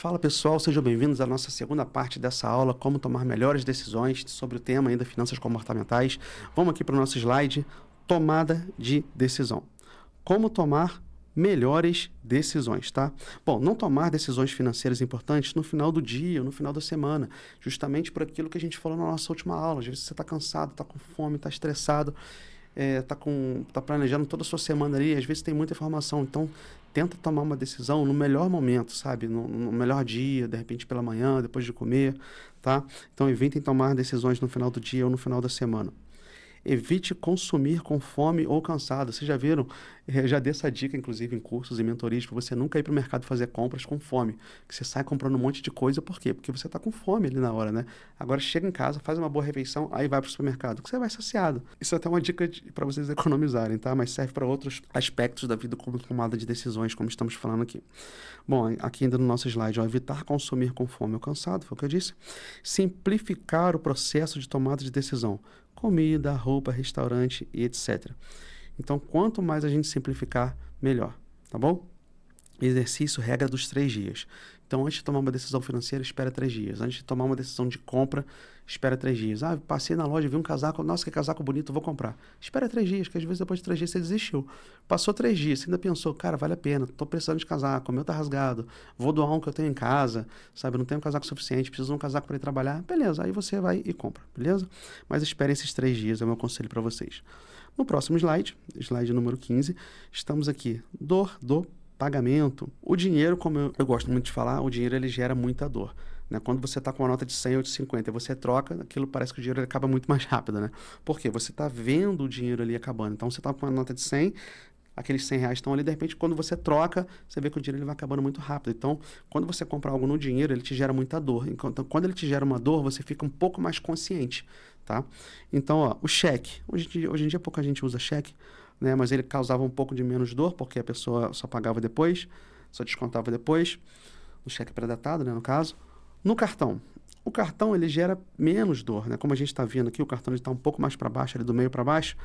Fala pessoal, sejam bem-vindos à nossa segunda parte dessa aula, como tomar melhores decisões sobre o tema ainda finanças comportamentais. Vamos aqui para o nosso slide, tomada de decisão. Como tomar melhores decisões, tá? Bom, não tomar decisões financeiras importantes no final do dia, ou no final da semana, justamente por aquilo que a gente falou na nossa última aula. Às vezes você está cansado, está com fome, está estressado, tá planejando toda a sua semana ali, às vezes tem muita informação, então tenta tomar uma decisão no melhor momento, sabe? No melhor dia, de repente pela manhã, depois de comer, tá? Então evitem tomar decisões no final do dia ou no final da semana. Evite consumir com fome ou cansado. Vocês já viram? Já dei essa dica, inclusive, em cursos e mentorias, para você nunca ir para o mercado fazer compras com fome. Que você sai comprando um monte de coisa, por quê? Porque você está com fome ali na hora, né? Agora chega em casa, faz uma boa refeição, aí vai para o supermercado, que você vai saciado. Isso é até uma dica para vocês economizarem, tá? Mas serve para outros aspectos da vida, como tomada de decisões, como estamos falando aqui. Bom, aqui ainda no nosso slide, ó, evitar consumir com fome ou cansado, foi o que eu disse. Simplificar o processo de tomada de decisão. Comida, roupa, restaurante e etc. Então, quanto mais a gente simplificar, melhor, tá bom? Exercício, regra dos 3 dias. Então, antes de tomar uma decisão financeira, espera 3 dias. Antes de tomar uma decisão de compra, espera 3 dias. Ah, passei na loja, vi um casaco, nossa, que casaco bonito, vou comprar. Espera 3 dias, que às vezes depois de 3 dias você desistiu. Passou 3 dias, você ainda pensou, cara, vale a pena, tô precisando de casaco, o meu tá rasgado, vou doar um que eu tenho em casa, sabe, eu não tenho um casaco suficiente, preciso de um casaco para ir trabalhar. Beleza, aí você vai e compra, beleza? Mas espere esses 3 dias, é o meu conselho para vocês. No próximo slide, slide número 15, estamos aqui, dor do pagamento. O dinheiro, como eu gosto muito de falar, o dinheiro ele gera muita dor, né? Quando você está com uma nota de 100 ou de 50 e você troca, aquilo parece que o dinheiro ele acaba muito mais rápido, né? Por quê? Você está vendo o dinheiro ali acabando. Então, você está com uma nota de 100, aqueles 100 reais estão ali, de repente, quando você troca, você vê que o dinheiro ele vai acabando muito rápido. Então, quando você compra algo no dinheiro, ele te gera muita dor. Então, quando ele te gera uma dor, você fica um pouco mais consciente, tá? Então, ó, o cheque. Hoje em dia, pouca gente usa cheque, né? Mas ele causava um pouco de menos dor, porque a pessoa só pagava depois, só descontava depois. O cheque pré-datado, né, no caso. No cartão. O cartão, ele gera menos dor, né? Como a gente está vendo aqui, o cartão está um pouco mais para baixo, ali do meio para baixo,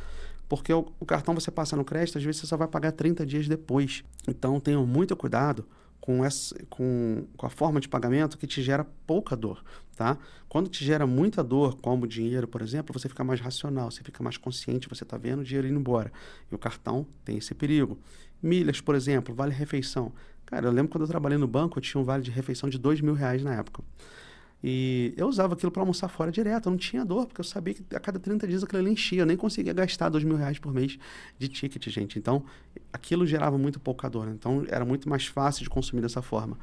porque o cartão você passa no crédito, às vezes você só vai pagar 30 dias depois. Então, tenham muito cuidado com a forma de pagamento que te gera pouca dor, tá? Quando te gera muita dor, como dinheiro, por exemplo, você fica mais racional, você fica mais consciente, você está vendo o dinheiro indo embora. E o cartão tem esse perigo. Milhas, por exemplo, vale refeição. Cara, eu lembro quando eu trabalhei no banco, eu tinha um vale de refeição de R$ 2.000 na época. E eu usava aquilo para almoçar fora direto, eu não tinha dor, porque eu sabia que a cada 30 dias aquilo ali enchia, eu nem conseguia gastar R$ 2.000 por mês de ticket, gente. Então, aquilo gerava muito pouca dor, né? Então, era muito mais fácil de consumir dessa forma.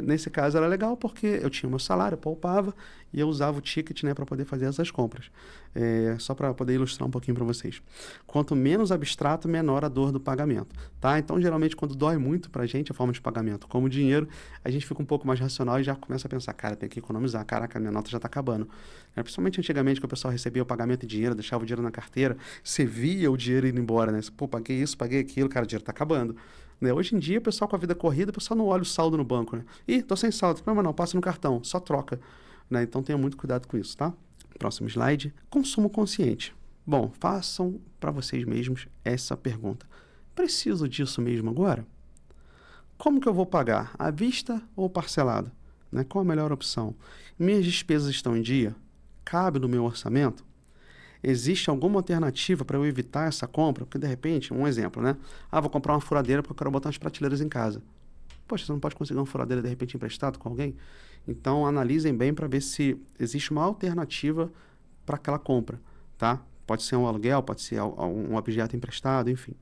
Nesse caso era legal porque eu tinha o meu salário, eu poupava e eu usava o ticket, né, para poder fazer essas compras. Só para poder ilustrar um pouquinho para vocês. Quanto menos abstrato, menor a dor do pagamento, tá? Então, geralmente, quando dói muito para a gente a forma de pagamento, como o dinheiro, a gente fica um pouco mais racional e já começa a pensar, cara, tem que economizar, caraca, minha nota já está acabando. Principalmente antigamente, que o pessoal recebia o pagamento em dinheiro, deixava o dinheiro na carteira, você via o dinheiro indo embora, né? Pô, paguei isso, paguei aquilo, cara, o dinheiro está acabando. Né? Hoje em dia, o pessoal com a vida corrida, o pessoal não olha o saldo no banco, né? Ih, tô sem saldo. Não, passa no cartão, só troca. Né? Então, tenha muito cuidado com isso, tá? Próximo slide. Consumo consciente. Bom, façam para vocês mesmos essa pergunta. Preciso disso mesmo agora? Como que eu vou pagar? À vista ou parcelado? Né? Qual a melhor opção? Minhas despesas estão em dia? Cabe no meu orçamento? Existe alguma alternativa para eu evitar essa compra? Porque, de repente, um exemplo, né? Ah, vou comprar uma furadeira porque eu quero botar umas prateleiras em casa. Poxa, você não pode conseguir uma furadeira, de repente, emprestado com alguém? Então, analisem bem para ver se existe uma alternativa para aquela compra, tá? Pode ser um aluguel, pode ser um objeto emprestado, enfim.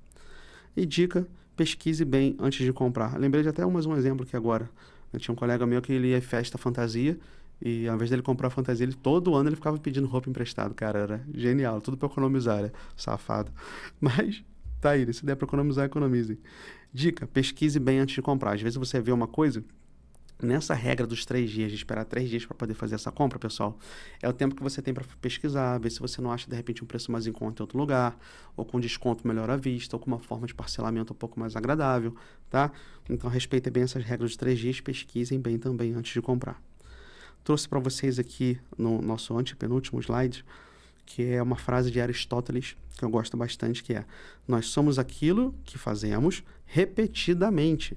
E dica, pesquise bem antes de comprar. Lembrei de até mais um exemplo aqui agora. Eu tinha um colega meu que ele ia em festa fantasia, e ao invés dele comprar fantasia, todo ano ele ficava pedindo roupa emprestada, cara, era genial, tudo para economizar, né? Safado. Mas tá aí, se der para economizar, economizem. Dica, pesquise bem antes de comprar. Às vezes você vê uma coisa, nessa regra dos 3 dias, de esperar 3 dias para poder fazer essa compra, pessoal, é o tempo que você tem para pesquisar, ver se você não acha de repente um preço mais em conta em outro lugar, ou com desconto melhor à vista, ou com uma forma de parcelamento um pouco mais agradável, tá? Então respeitem bem essas regras dos 3 dias, pesquisem bem também antes de comprar. Trouxe para vocês aqui no nosso antepenúltimo slide, que é uma frase de Aristóteles, que eu gosto bastante, que é: nós somos aquilo que fazemos repetidamente.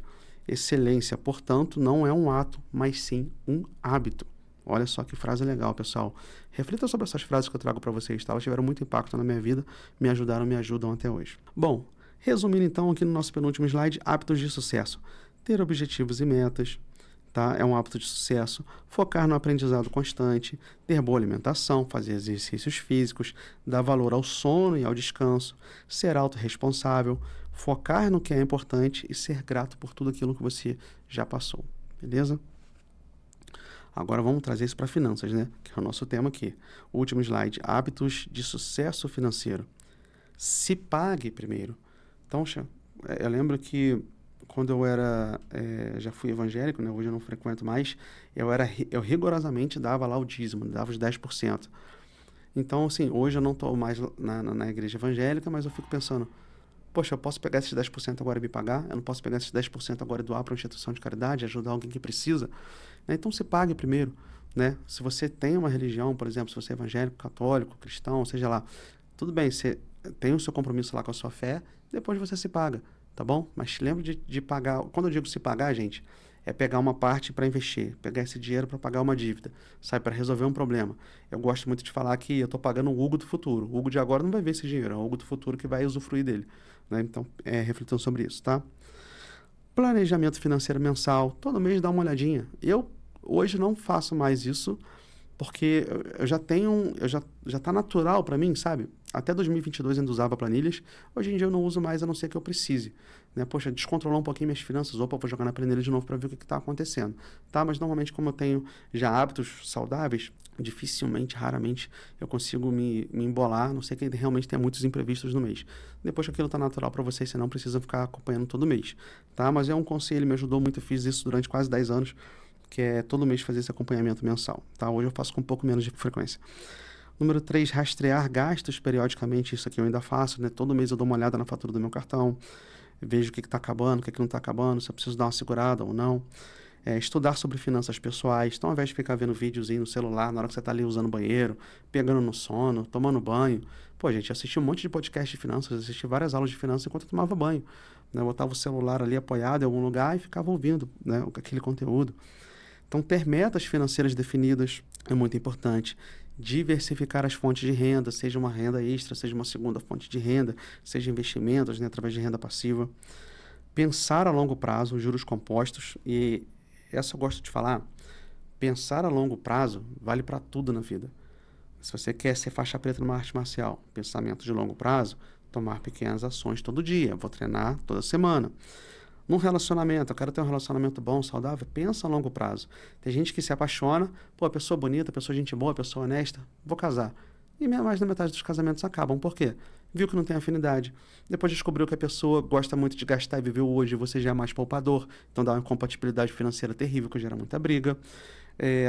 Excelência, portanto, não é um ato, mas sim um hábito. Olha só que frase legal, pessoal. Reflita sobre essas frases que eu trago para vocês, tá? Elas tiveram muito impacto na minha vida, me ajudaram, me ajudam até hoje. Bom, resumindo então aqui no nosso penúltimo slide, hábitos de sucesso. Ter objetivos e metas, tá? É um hábito de sucesso. Focar no aprendizado constante, ter boa alimentação, fazer exercícios físicos, dar valor ao sono e ao descanso, ser autorresponsável, focar no que é importante e ser grato por tudo aquilo que você já passou, beleza? Agora vamos trazer isso para finanças, né? Que é o nosso tema aqui. O último slide, hábitos de sucesso financeiro. Se pague primeiro. Então, eu lembro que quando eu era, já fui evangélico, né? Hoje eu não frequento mais, eu rigorosamente dava lá o dízimo, dava os 10%. Então, assim, hoje eu não estou mais na igreja evangélica, mas eu fico pensando, poxa, eu posso pegar esses 10% agora e me pagar? Eu não posso pegar esses 10% agora e doar para uma instituição de caridade, ajudar alguém que precisa? Né? Então, se pague primeiro, né? Se você tem uma religião, por exemplo, se você é evangélico, católico, cristão, seja lá, tudo bem, você tem o seu compromisso lá com a sua fé, depois você se paga, tá bom? Mas lembre de pagar, quando eu digo se pagar, gente, é pegar uma parte para investir, pegar esse dinheiro para pagar uma dívida, sabe, para resolver um problema. Eu gosto muito de falar que eu estou pagando o Hugo do futuro. O Hugo de agora não vai ver esse dinheiro, é o Hugo do futuro que vai usufruir dele, né? Então, refletindo sobre isso, tá? Planejamento financeiro mensal, todo mês dá uma olhadinha. Eu hoje não faço mais isso, porque eu já tenho, já tá natural para mim, sabe? Até 2022 eu ainda usava planilhas, hoje em dia eu não uso mais, a não ser que eu precise, né? Poxa, descontrolar um pouquinho minhas finanças, opa, vou jogar na planilha de novo para ver o que está acontecendo, tá? Mas normalmente, como eu tenho já hábitos saudáveis, dificilmente, raramente eu consigo me embolar, a não sei que realmente tenha muitos imprevistos no mês. Depois que aquilo tá natural para vocês, você não precisa ficar acompanhando todo mês, tá? Mas é um conselho, me ajudou muito, eu fiz isso durante quase 10 anos, que é todo mês fazer esse acompanhamento mensal, tá? Hoje eu faço com um pouco menos de frequência. Número 3, rastrear gastos periodicamente. Isso aqui eu ainda faço, né? Todo mês eu dou uma olhada na fatura do meu cartão, vejo o que está acabando, o que não está acabando, se eu preciso dar uma segurada ou não. Estudar sobre finanças pessoais. Então, ao invés de ficar vendo videozinho no celular, na hora que você está ali usando o banheiro, pegando no sono, tomando banho. Pô, gente, eu assisti um monte de podcast de finanças, assisti várias aulas de finanças enquanto eu tomava banho, né? Eu botava o celular ali apoiado em algum lugar e ficava ouvindo, né, aquele conteúdo. Então, ter metas financeiras definidas é muito importante. Diversificar as fontes de renda, seja uma renda extra, seja uma segunda fonte de renda, seja investimentos, né, através de renda passiva. Pensar a longo prazo, juros compostos, e essa eu gosto de falar, pensar a longo prazo vale para tudo na vida. Se você quer ser faixa preta numa arte marcial, pensamento de longo prazo, tomar pequenas ações todo dia, vou treinar toda semana. Num relacionamento, eu quero ter um relacionamento bom, saudável, pensa a longo prazo. Tem gente que se apaixona, pô, a pessoa bonita, a pessoa gente boa, a pessoa honesta, vou casar. E mais da metade dos casamentos acabam. Por quê? Viu que não tem afinidade. Depois descobriu que a pessoa gosta muito de gastar e viver hoje, você já é mais poupador, então dá uma incompatibilidade financeira terrível que gera muita briga.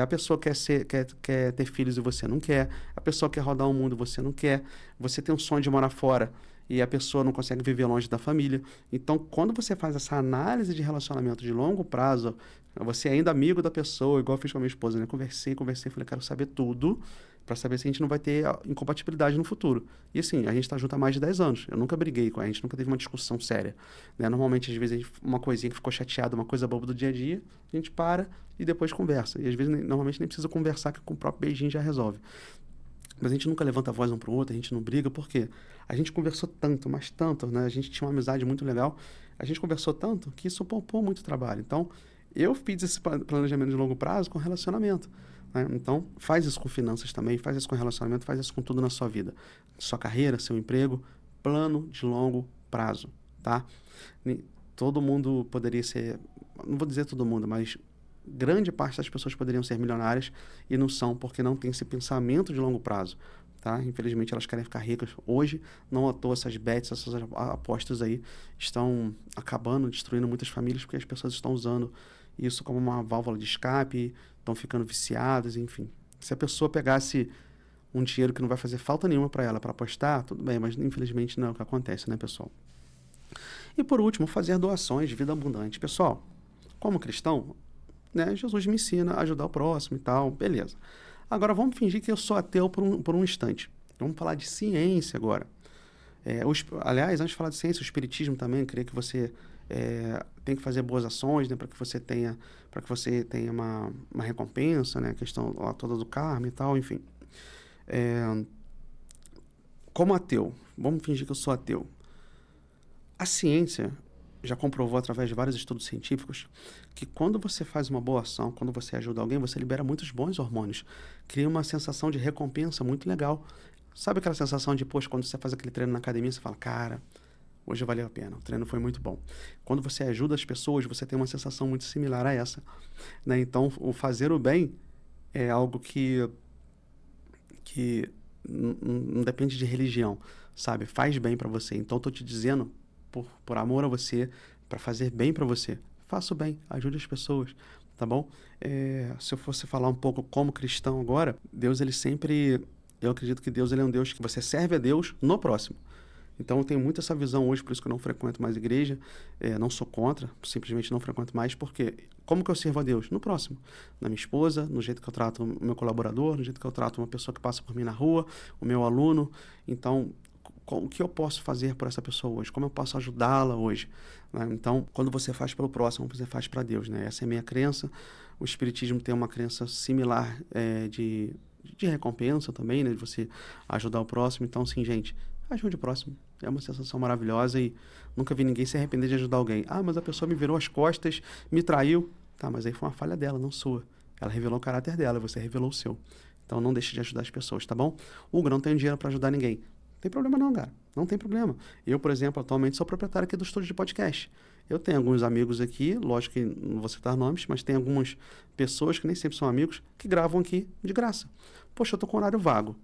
A pessoa quer ter filhos e você não quer. A pessoa quer rodar o mundo e você não quer. Você tem um sonho de morar fora e a pessoa não consegue viver longe da família. Então, quando você faz essa análise de relacionamento de longo prazo, você é ainda amigo da pessoa, igual eu fiz com a minha esposa, né? Conversei, falei, quero saber tudo para saber se a gente não vai ter incompatibilidade no futuro. E assim, a gente está junto há mais de 10 anos. Eu nunca briguei com a gente, nunca teve uma discussão séria, né? Normalmente, às vezes, uma coisinha que ficou chateada, uma coisa boba do dia a dia, a gente para e depois conversa. E às vezes, normalmente, nem precisa conversar, que com o próprio beijinho já resolve. Mas a gente nunca levanta a voz um pro outro, a gente não briga, por quê? A gente conversou tanto, mas tanto, né? A gente tinha uma amizade muito legal, a gente conversou tanto que isso poupou muito trabalho. Então, eu fiz esse planejamento de longo prazo com relacionamento, né? Então, faz isso com finanças também, faz isso com relacionamento, faz isso com tudo na sua vida. Sua carreira, seu emprego, plano de longo prazo, tá? Todo mundo poderia ser, não vou dizer todo mundo, mas grande parte das pessoas poderiam ser milionárias e não são, porque não tem esse pensamento de longo prazo, tá? Infelizmente, elas querem ficar ricas hoje, não à toa essas bets, essas apostas aí estão acabando, destruindo muitas famílias, porque as pessoas estão usando isso como uma válvula de escape, estão ficando viciadas, enfim. Se a pessoa pegasse um dinheiro que não vai fazer falta nenhuma para ela para apostar, tudo bem, mas infelizmente não é o que acontece, né, pessoal? E por último, fazer doações de vida abundante. Pessoal, como cristão, né, Jesus me ensina a ajudar o próximo e tal, beleza. Agora vamos fingir que eu sou ateu por um instante. Vamos falar de ciência agora. Aliás, antes de falar de ciência, o espiritismo também, eu queria que você tem que fazer boas ações, né, para que você tenha uma recompensa, né, a questão lá toda do karma e tal, enfim. Como ateu, vamos fingir que eu sou ateu. A ciência já comprovou através de vários estudos científicos que quando você faz uma boa ação, quando você ajuda alguém, você libera muitos bons hormônios. Cria uma sensação de recompensa muito legal. Sabe aquela sensação de, poxa, quando você faz aquele treino na academia, você fala, cara, hoje valeu a pena, o treino foi muito bom. Quando você ajuda as pessoas, você tem uma sensação muito similar a essa, né? Então, o fazer o bem é algo que não depende de religião, sabe? Faz bem para você. Então, estou te dizendo, por amor a você, para fazer bem para você. Faça o bem, ajude as pessoas, tá bom? Se eu fosse falar um pouco como cristão agora, Deus, ele sempre... Eu acredito que Deus, ele é um Deus que você serve a Deus no próximo. Então, eu tenho muito essa visão hoje, por isso que eu não frequento mais igreja, não sou contra, simplesmente não frequento mais, porque como que eu sirvo a Deus? No próximo. Na minha esposa, no jeito que eu trato o meu colaborador, no jeito que eu trato uma pessoa que passa por mim na rua, o meu aluno. Então, o que eu posso fazer por essa pessoa hoje? Como eu posso ajudá-la hoje? Né? Então, quando você faz pelo próximo, você faz para Deus, né? Essa é a minha crença. O Espiritismo tem uma crença similar de recompensa também, né? De você ajudar o próximo. Então, sim, gente, ajude o próximo. É uma sensação maravilhosa e nunca vi ninguém se arrepender de ajudar alguém. Ah, mas a pessoa me virou as costas, me traiu. Tá, mas aí foi uma falha dela, não sua. Ela revelou o caráter dela, você revelou o seu. Então não deixe de ajudar as pessoas, tá bom? Hugo, não tenho dinheiro para ajudar ninguém. Não tem problema não, cara. Não tem problema. Eu, por exemplo, atualmente sou proprietário aqui do estúdio de podcast. Eu tenho alguns amigos aqui, lógico que não vou citar nomes, mas tem algumas pessoas que nem sempre são amigos, que gravam aqui de graça. Poxa, eu tô com horário vago.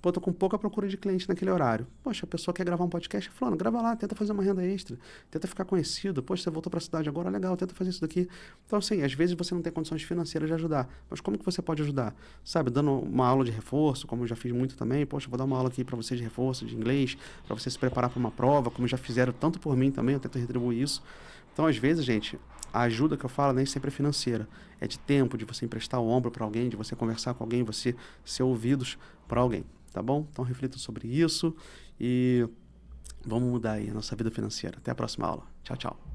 Pô, tô com pouca procura de cliente naquele horário. Poxa, a pessoa quer gravar um podcast, fulano, grava lá, tenta fazer uma renda extra, tenta ficar conhecido. Poxa, você voltou para a cidade agora, legal, tenta fazer isso daqui. Então, assim, às vezes você não tem condições financeiras de ajudar, mas como que você pode ajudar? Sabe, dando uma aula de reforço, como eu já fiz muito também. Poxa, vou dar uma aula aqui para você de reforço, de inglês, para você se preparar para uma prova, como já fizeram tanto por mim também, eu tento retribuir isso. Então, às vezes, gente, a ajuda que eu falo nem sempre é financeira. É de tempo, de você emprestar o ombro para alguém, de você conversar com alguém, você ser ouvidos por alguém. Tá bom? Então reflita sobre isso e vamos mudar aí a nossa vida financeira. Até a próxima aula. Tchau, tchau.